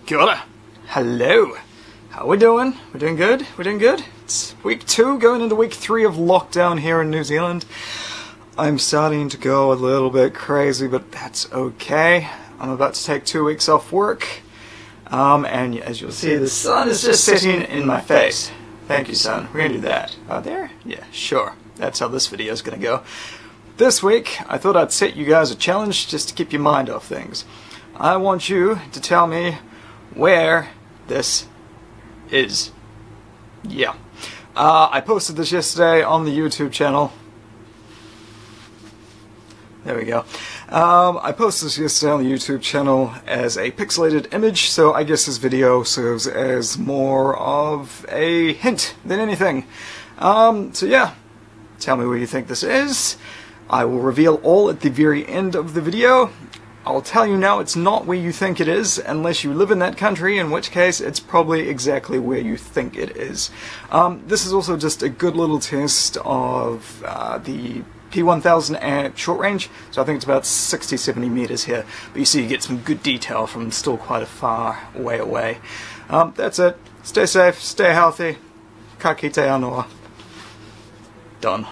Kia ora. Hello. How we doing? We're doing good? We're doing good? It's week 2, going into week 3 of lockdown here in New Zealand. I'm starting to go a little bit crazy, but that's okay. I'm about to take 2 weeks off work. And as you'll see, the sun is just sitting in my face. Thank you, sun. We're gonna do that. Out there? Yeah, sure. That's how this video is gonna go. This week, I thought I'd set you guys a challenge just to keep your mind off things. I want you to tell me where this is. Yeah. I posted this yesterday on the YouTube channel. There we go. I posted this yesterday on the YouTube channel as a pixelated image, so I guess this video serves as more of a hint than anything. So yeah, tell me where you think this is. I will reveal all at the very end of the video. I'll tell you now, it's not where you think it is, unless you live in that country, in which case it's probably exactly where you think it is. This is also just a good little test of the P1000 at short range, so I think it's about 60-70 meters here, but you see you get some good detail from still quite a far way away. That's it. Stay safe, stay healthy. Ka kite anoa. Done.